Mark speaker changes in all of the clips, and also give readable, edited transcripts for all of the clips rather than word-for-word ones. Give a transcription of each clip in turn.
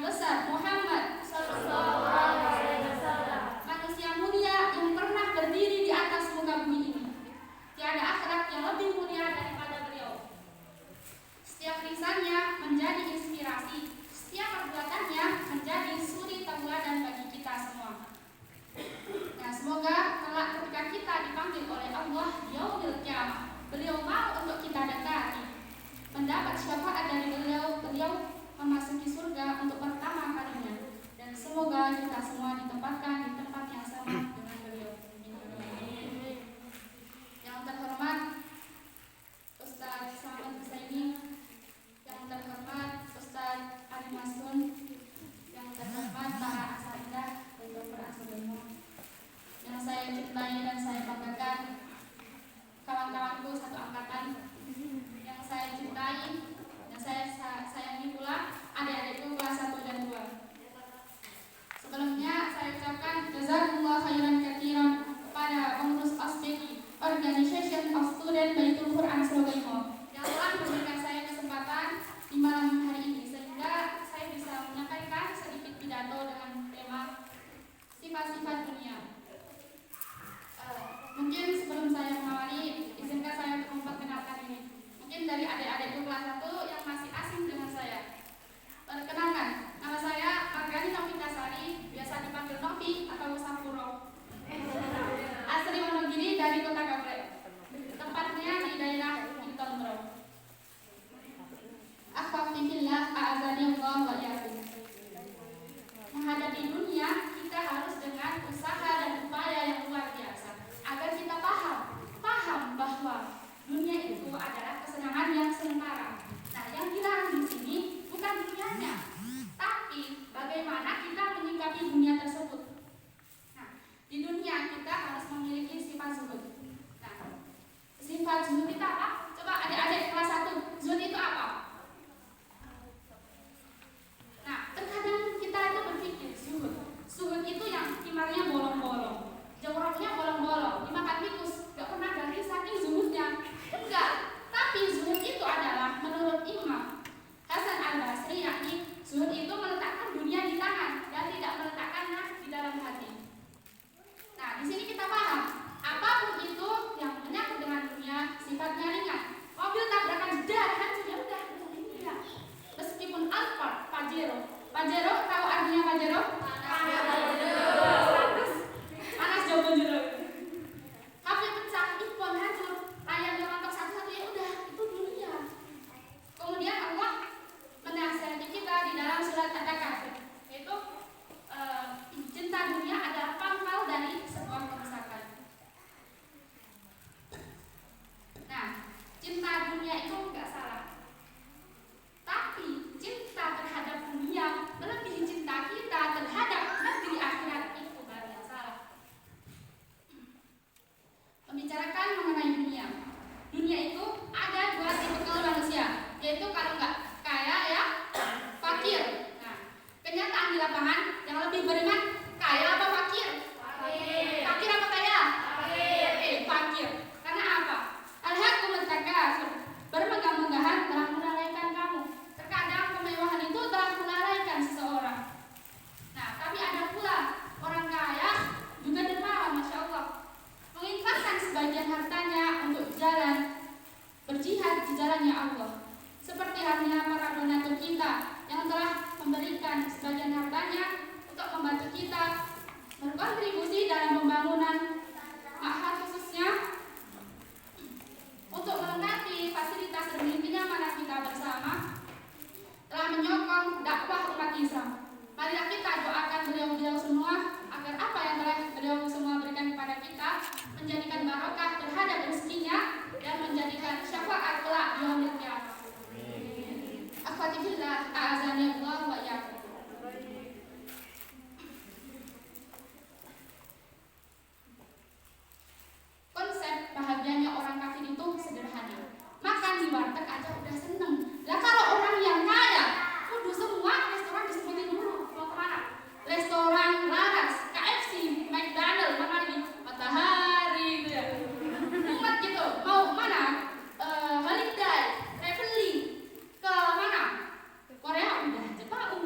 Speaker 1: besar Muhammad Sallallahu Alaihi Wasallam, manusia mulia yang pernah berdiri di atas muka bumi ini. Tiada akhlak yang lebih mulia daripada beliau. Setiap lisannya menjadi inspirasi, setiap perbuatannya menjadi suri tauladan bagi kita semua. Nah, semoga kelak ketika kita dipanggil oleh Allah di yaumil qiyamah, beliau mau untuk kita dekati, mendapat syafaat dari beliau memasuki surga untuk pertama kalinya, dan semoga kita semua ditempatkan di tempat yang sama dengan beliau. Yang terhormat Ustaz Samad Husaini, yang terhormat Ustaz Ali Masun, yang terhormat para asatidzah dan Dr. Asudemo, yang saya cintai dan saya banggakan, kawan-kawanku satu angkatan yang saya cintai dan saya sayangi pula, adik-adikku kelas 1 dan 2. Sebelumnya saya ucapkan jazakumullah khairan katsiran kepada pengurus OSBQ, Organization of Student Baitul Quran Surabaya, yang telah memberikan saya kesempatan di malam hari ini sehingga saya bisa menyampaikan sedikit pidato dengan tema sifat-sifat dunia. Mungkin sebelum saya mengawali, izinkan saya untuk memperkenalkan ini. Mungkin dari adik-adikku kelas 1 yang masih asing dengan saya. Perkenalkan, nama saya Margani Novitasari, biasa dipanggil Novi atau Sapuro. Asli Wonogiri dari Kota Gaplek. Tempatnya di daerah Hilton Bro. Akhwafillah, a'azani Allah wa iyyakum. Menghadapi dunia, kita harus dengan usaha dan upaya yang luar biasa agar kita paham bahwa dunia itu adalah kesenangan yang sementara. Nah, yang dilarang di sini bukan dunianya, tapi bagaimana kita menyikapi dunia tersebut. Nah, di dunia kita harus memiliki sifat zuhud. Nah, sifat zuhud itu apa? Coba adik-adik kelas 1, zuhud itu apa? Nah, terkadang kita itu berpikir zuhud itu yang kimarnya bolong-bolong, jawabnya bolong-bolong, dimakan tikus, gak pernah ganti saking zuhudnya. Enggak, tapi zuhud itu adalah menurut Imam Hasan Al-Basri, yakni zuhud itu meletakkan dunia di tangan dan tidak meletakkannya di dalam hati. Nah, di sini kita paham, apapun itu yang menyangkut dengan dunia sifatnya ringan. Mobil tabrakan jedar, hancur, ya udah, ini ya. Meskipun Alphard, Pajero, tahu artinya Pajero? Panas jauh jero. HP pecah, iPhone hancur, layarnya rontok satu-satu, ya udah, itu dunia. Kemudian Allah menasihati kita di dalam surat At-Takasur, yaitu cinta dunia adalah pangkal dari sebuah kerusakan. Nah, cinta dunia itu enggak salah. Tapi cinta terhadap dunia melebihi cinta kita terhadap negeri akhirat itu baru yang salah. Membicarakan mengenai dunia. Dunia itu ada 2 tipikal manusia, yaitu kalau enggak kaya ya fakir. Nah, kenyataan di lapangan yang lebih beriman kaya apa fakir? Fakir apa kaya? Fakir. Karena apa? Al-haqqumut takasur. Bermegah-megahan telah melalaikan kamu. Terkadang kemewahan itu telah melalaikan seseorang. Nah, tapi ada pula orang kaya juga dermawan, masya Allah, menginfakkan sebagian hartanya untuk jalan berjihad di jalannya Allah. Seperti halnya para donatur kita yang telah memberikan sebagian hartanya untuk membantu kita berkontribusi dalam pembangunan ma'had, khususnya untuk melengkapi fasilitas demi kenyamanan kita bersama, telah menyokong dakwah umat Islam. Marilah kita doakan beliau-beliau semua agar apa yang telah beliau semua berikan kepada kita menjadikan barokah terhadap rezekinya dan menjadikan syafaat kelak di yaumil qiyamah. Akhwatillah, a'azani Allah wa iyyakum. Konsep bahagianya orang kafir itu sederhana. Makan di warteg aja udah seneng. Lah kalau orang yang kaya, kudu semua restoran disebutin dulu. Mau kemana? Restoran laras, KFC, McDonald, mana lagi? Matahari gitu ya. Umat gitu. Mau mana? Holiday, traveling. Ke mana? Korea udah, Jepang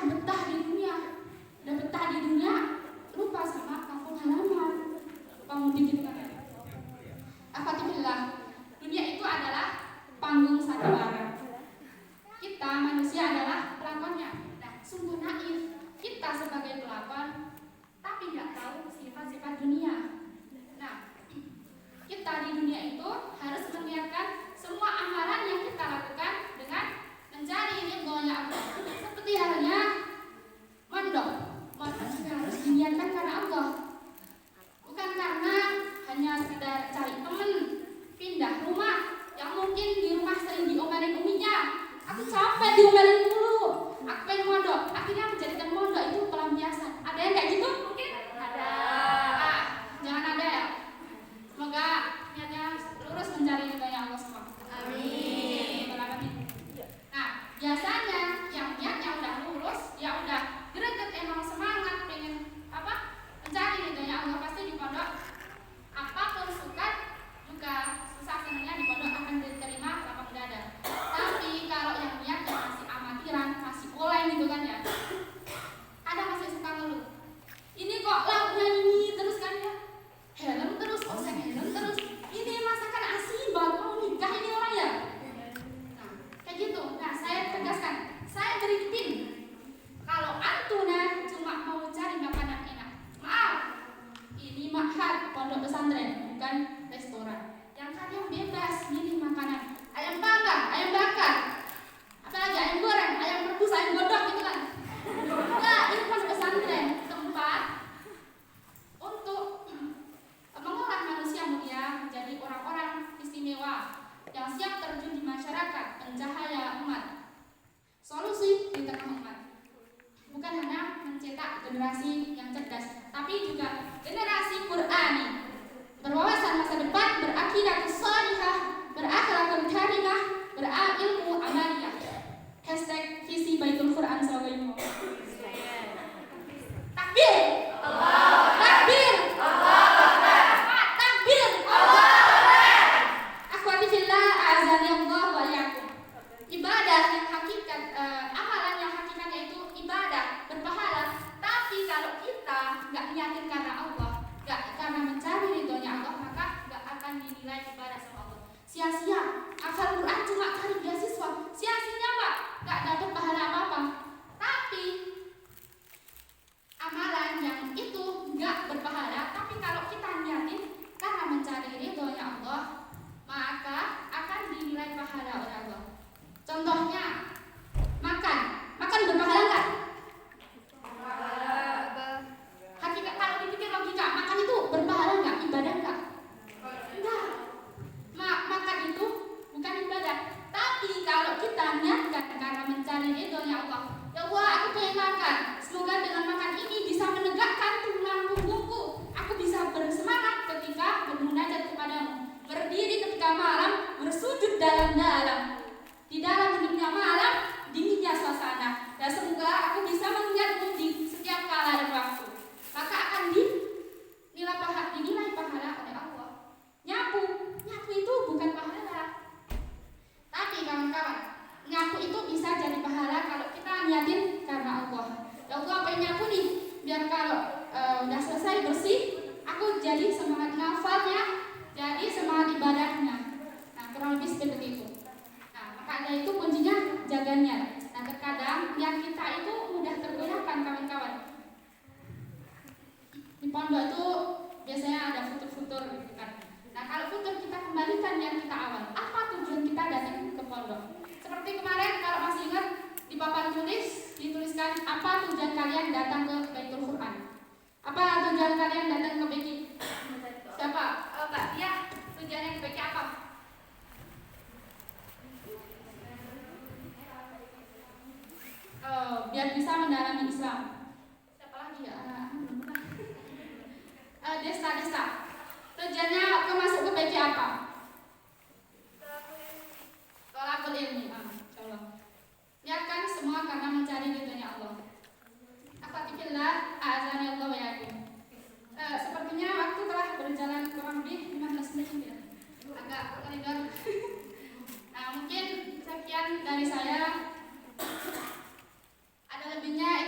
Speaker 1: betah di dunia. Udah betah di dunia, lupa sama kampung halaman. Lupa mudik gitu kan. Alhamdulillah, dunia itu adalah panggung sandiwara. Kita manusia adalah pelakonnya. Nah, sungguh naif kita sebagai pelakon, tapi nggak tahu sifat-sifat dunia. Nah, kita di dunia itu harus menyiapkan semua amalan yang kita lakukan dengan mencari ridhonya Allah. Seperti halnya mondok harus diniatkan karena Allah, bukan karena hanya sekedar cari temen, pindah rumah yang mungkin di rumah sering diomelin uminya. Aku capek diomelin dulu, aku pengen mondok, akhirnya menjadikan mondok itu pelampiasan. Ada yang kayak gitu? Mungkin ada. Jangan ada ya. Semoga niatnya lurus mencari ridhonya Allah semua. Amin. Nah, biasanya yang niatnya udah lurus, ya udah greget, emang semangat pengen mencari ridhonya Allah, pasti di pondok apapun suka juga susah senangnya di pondok akan diterima lapang dada. Tapi kalau yang niatnya masih amatiran, masih oleng gitu kan ya, ada masih suka ngeluh. Ini kok lauknya ini terus kan ya, helm terus, oseng helm terus. Ini masakan asin banget, mau nikah ini orang ya. Nah, kayak gitu. Nah, saya tegaskan, saya beri pin. Kalau antuna cuma mau cari makanan enak, maaf, ini mahal pondok pesantren, bukan restoran. Yang kalian bebas milih makanan, ayam panggang, ayam bakar, apalagi ayam goreng, ayam rebus, ayam godok gitu kan. Enggak, ini pondok pesantren, tempat untuk mengolah manusia mulia menjadi orang-orang istimewa yang siap terjun di masyarakat, pencahaya umat, solusi di tengah umat. Bukan hanya mencetak generasi yang cerdas, tapi juga generasi Qur'ani, berwawasan masa depan, berakidah shalihah, berakhlakul karimah, berilmu amaliyah. #visi Baitul Quran sallallahu. Takbir. Allah. Takbir. Allah. Takbir. Allah. Akhwati fillah, azani Allah wa iyyakum. Ibadah yang hakikat, amalan yang hakikatnya itu ibadah, berpahala. Tapi kalau kita nggak niatin karena Allah, nggak karena mencari ridhonya Allah, maka nggak akan dinilai ibadah sama Allah. Sia-sia. Hafal Quran cuma cari beasiswa, sia-sia Pak, nggak dapat pahala apa-apa. Tapi amalan yang itu nggak berpahala, tapi kalau kita niatin karena mencari ridhonya Allah, maka akan dinilai pahala oleh Allah. Contohnya, makan berpahala nggak? Hakikat, kalau dipikir logika, makan itu berpahala nggak? Ibadah nggak? Enggak. Makan itu bukan ibadah. Tapi kalau kita niatkan karena mencari ridhonya Allah, ya Allah, aku pengen makan. Semoga dengan makan ini bisa menegakkan tulang punggungku. Aku bisa bersemangat ketika bermunajat kepadamu, berdiri ketika malam, bersujud dalam-dalam. Di dalam dinginnya malam, dinginnya suasana. Dan semoga aku bisa mengingatmu di setiap kala dan waktu. Maka akan dinilai pahala oleh Allah. Nyapu itu bukan pahala. Tapi kawan-kawan, nyapu itu bisa jadi pahala kalau kita niatin karena Allah. Ya Allah, pengen nyapu nih, biar kalau udah selesai bersih, aku jadi semangat ngafalnya, jadi semangat ibadahnya. Nah, kurang lebih seperti itu. Maka itu kuncinya jaga niat. Nah, terkadang niat kita itu mudah tergoyahkan kawan-kawan. Di pondok itu biasanya ada futur-futur gitu kan. Nah, kalau futur kita kembalikan niat kita awal. Apa tujuan kita datang ke pondok? Seperti kemarin kalau masih ingat di papan tulis dituliskan apa tujuan kalian datang ke Baitul Quran. Apa tujuan kalian datang ke BQ? Siapa? Mbak Tia, tujuannya ke BQ apa? Biar bisa mendalami Islam. Siapa lagi ya? Desa. Tujuannya waktu masuk ke BQ apa? Tolakul ilmi. Insyaallah. Niatkan semua karena mencari ridhonya Allah. Alhamdulillah, azani Allah wa yakum. Sepertinya waktu telah berjalan kurang lebih 15 menit ya. Agak terlindar. Nah, mungkin sekian dari saya. Ada lebihnya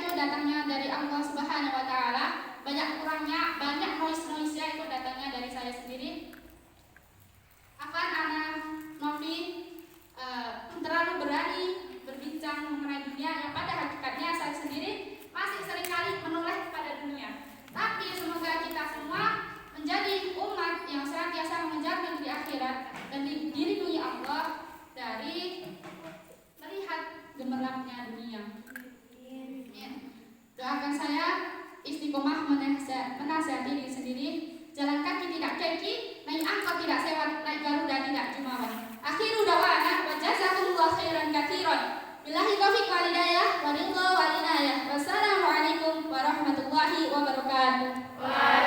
Speaker 1: berani berbincang mengenai dunia yang pada hakikatnya saya sendiri masih seringkali menoleh pada dunia. Tapi semoga kita semua menjadi umat yang senantiasa mengejar negeri akhirat dan dilindungi Allah dari melihat gemerlapnya dunia. Doakan saya istiqomah menasihati diri sendiri, jalan kaki tidak keki, naik angkot tidak sewa, naik Garuda tidak jumawa. Akhiru dawana wa jazakumullah khairan katsiran. Billahi taufiq wal hidayah wa ridha wal inayah. Wassalamualaikum warahmatullahi wabarakatuh.